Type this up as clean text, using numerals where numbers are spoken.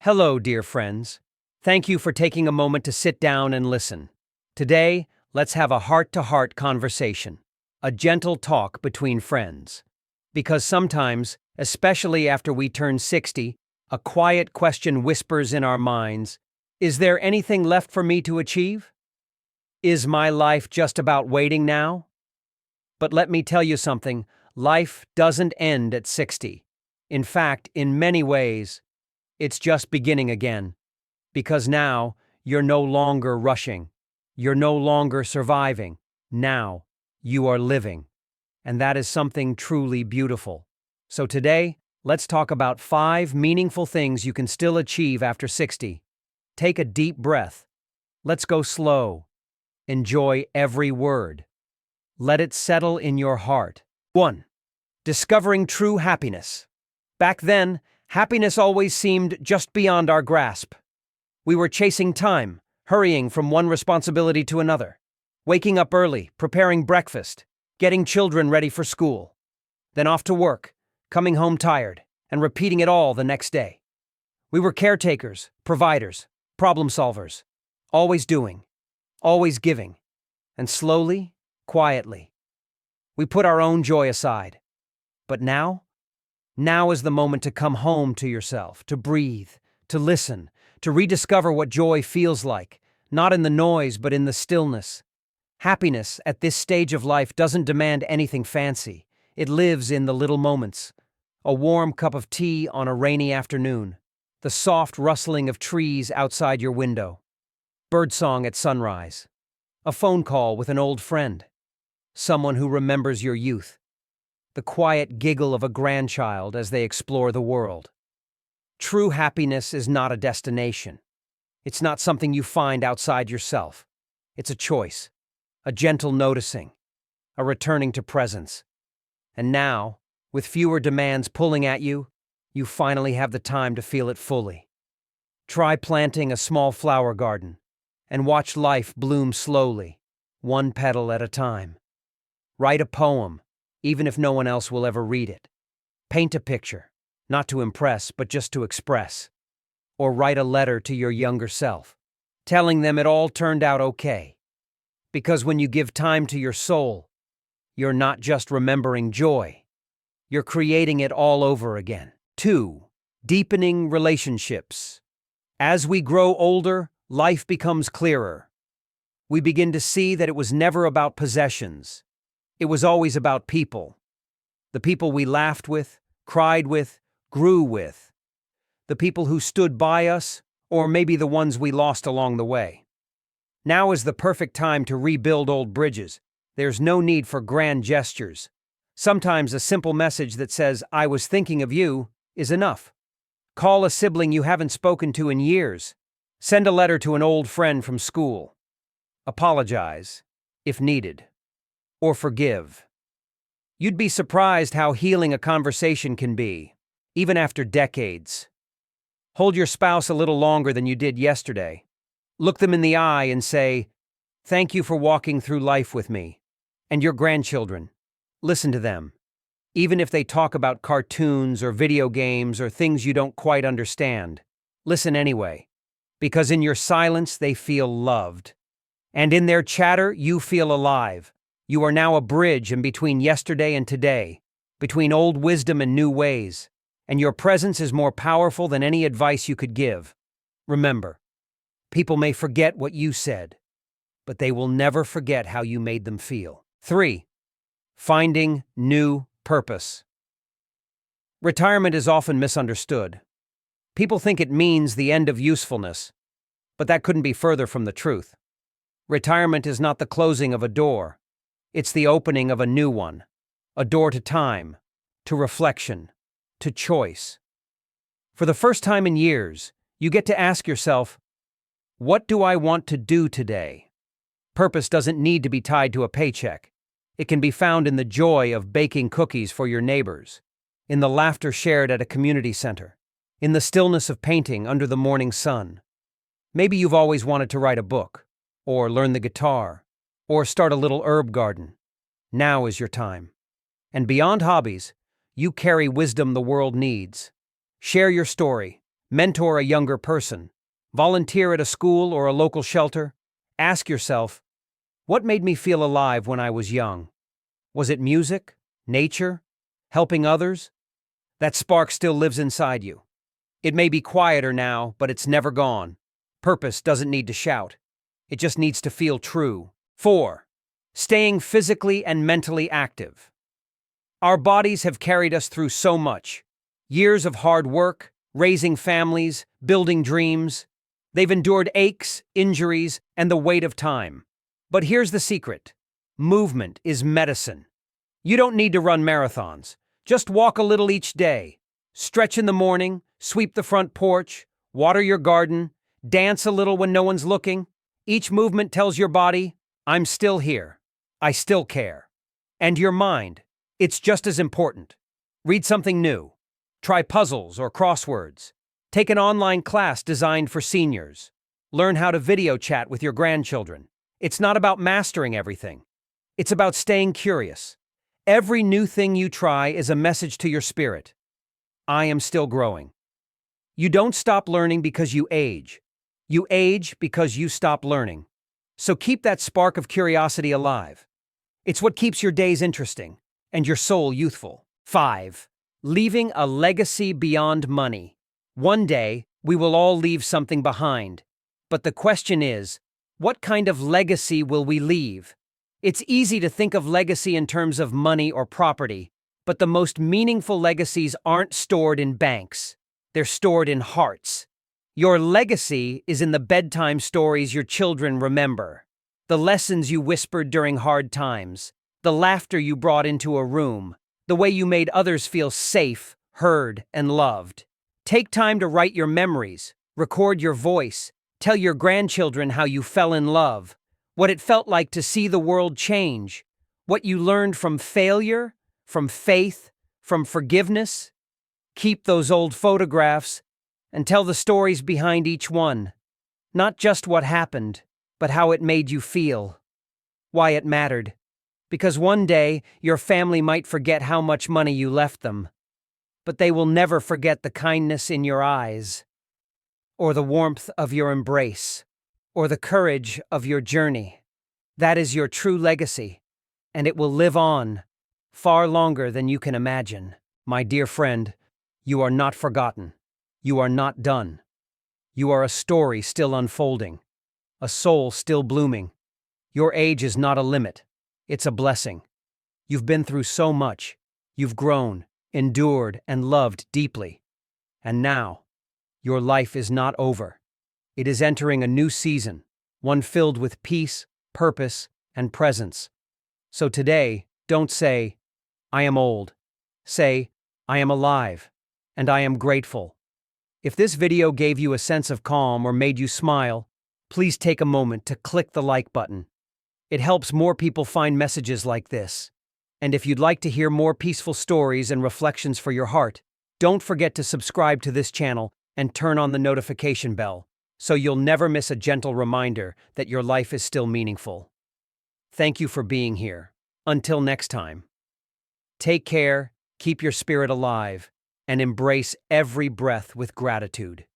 Hello, dear friends. Thank you for taking a moment to sit down and listen. Today, let's have a heart-to-heart conversation, a gentle talk between friends. Because sometimes, especially after we turn 60, a quiet question whispers in our minds, is there anything left for me to achieve? Is my life just about waiting now? But let me tell you something, life doesn't end at 60. In fact, in many ways, it's just beginning again. Because now, you're no longer rushing. You're no longer surviving. Now, you are living. And that is something truly beautiful. So today, let's talk about 5 meaningful things you can still achieve after 60. Take a deep breath. Let's go slow. Enjoy every word. Let it settle in your heart. 1. Discovering true happiness. Back then, happiness always seemed just beyond our grasp. We were chasing time, hurrying from one responsibility to another, waking up early, preparing breakfast, getting children ready for school, then off to work, coming home tired, and repeating it all the next day. We were caretakers, providers, problem solvers, always doing, always giving, and slowly, quietly, we put our own joy aside. But now is the moment to come home to yourself, to breathe, to listen, to rediscover what joy feels like, not in the noise but in the stillness. Happiness at this stage of life doesn't demand anything fancy. It lives in the little moments. A warm cup of tea on a rainy afternoon, the soft rustling of trees outside your window, birdsong at sunrise, a phone call with an old friend, someone who remembers your youth, the quiet giggle of a grandchild as they explore the world. True happiness is not a destination. It's not something you find outside yourself. It's a choice, a gentle noticing, a returning to presence. And now, with fewer demands pulling at you, you finally have the time to feel it fully. Try planting a small flower garden and watch life bloom slowly, one petal at a time. Write a poem, even if no one else will ever read it. Paint a picture, not to impress, but just to express. Or write a letter to your younger self, telling them it all turned out okay. Because when you give time to your soul, you're not just remembering joy, you're creating it all over again. 2. Deepening relationships. As we grow older, life becomes clearer. We begin to see that it was never about possessions. It was always about people. The people we laughed with, cried with, grew with. The people who stood by us, or maybe the ones we lost along the way. Now is the perfect time to rebuild old bridges. There's no need for grand gestures. Sometimes a simple message that says, "I was thinking of you," is enough. Call a sibling you haven't spoken to in years. Send a letter to an old friend from school. Apologize, if needed. Or forgive. You'd be surprised how healing a conversation can be, even after decades. Hold your spouse a little longer than you did yesterday. Look them in the eye and say, "Thank you for walking through life with me." And your grandchildren, listen to them. Even if they talk about cartoons or video games or things you don't quite understand, listen anyway. Because in your silence they feel loved. And in their chatter you feel alive. You are now a bridge in between yesterday and today, between old wisdom and new ways, and your presence is more powerful than any advice you could give. Remember, people may forget what you said, but they will never forget how you made them feel. 3. Finding new purpose. Retirement is often misunderstood. People think it means the end of usefulness, but that couldn't be further from the truth. Retirement is not the closing of a door. It's the opening of a new one, a door to time, to reflection, to choice. For the first time in years, you get to ask yourself, what do I want to do today? Purpose doesn't need to be tied to a paycheck. It can be found in the joy of baking cookies for your neighbors, in the laughter shared at a community center, in the stillness of painting under the morning sun. Maybe you've always wanted to write a book, or learn the guitar, or start a little herb garden. Now is your time. And beyond hobbies, you carry wisdom the world needs. Share your story. Mentor a younger person. Volunteer at a school or a local shelter. Ask yourself, what made me feel alive when I was young? Was it music? Nature? Helping others? That spark still lives inside you. It may be quieter now, but it's never gone. Purpose doesn't need to shout. It just needs to feel true. 4. Staying physically and mentally active. Our bodies have carried us through so much. Years of hard work, raising families, building dreams. They've endured aches, injuries, and the weight of time. But here's the secret. Movement is medicine. You don't need to run marathons. Just walk a little each day. Stretch in the morning, sweep the front porch, water your garden, dance a little when no one's looking. Each movement tells your body, I'm still here. I still care. And your mind, it's just as important. Read something new. Try puzzles or crosswords. Take an online class designed for seniors. Learn how to video chat with your grandchildren. It's not about mastering everything. It's about staying curious. Every new thing you try is a message to your spirit. I am still growing. You don't stop learning because you age. You age because you stop learning. So keep that spark of curiosity alive. It's what keeps your days interesting and your soul youthful. 5. Leaving a legacy beyond money. One day, we will all leave something behind. But the question is, what kind of legacy will we leave? It's easy to think of legacy in terms of money or property, but the most meaningful legacies aren't stored in banks. They're stored in hearts. Your legacy is in the bedtime stories your children remember, the lessons you whispered during hard times, the laughter you brought into a room, the way you made others feel safe, heard, and loved. Take time to write your memories, record your voice, tell your grandchildren how you fell in love, what it felt like to see the world change, what you learned from failure, from faith, from forgiveness. Keep those old photographs and tell the stories behind each one. Not just what happened, but how it made you feel. Why it mattered. Because one day, your family might forget how much money you left them, but they will never forget the kindness in your eyes, or the warmth of your embrace, or the courage of your journey. That is your true legacy, and it will live on far longer than you can imagine. My dear friend, you are not forgotten. You are not done. You are a story still unfolding, a soul still blooming. Your age is not a limit. It's a blessing. You've been through so much. You've grown, endured, and loved deeply. And now, your life is not over. It is entering a new season, one filled with peace, purpose, and presence. So today, don't say, I am old. Say, I am alive, and I am grateful. If this video gave you a sense of calm or made you smile, please take a moment to click the like button. It helps more people find messages like this. And if you'd like to hear more peaceful stories and reflections for your heart, don't forget to subscribe to this channel and turn on the notification bell, so you'll never miss a gentle reminder that your life is still meaningful. Thank you for being here. Until next time. Take care, keep your spirit alive, and embrace every breath with gratitude.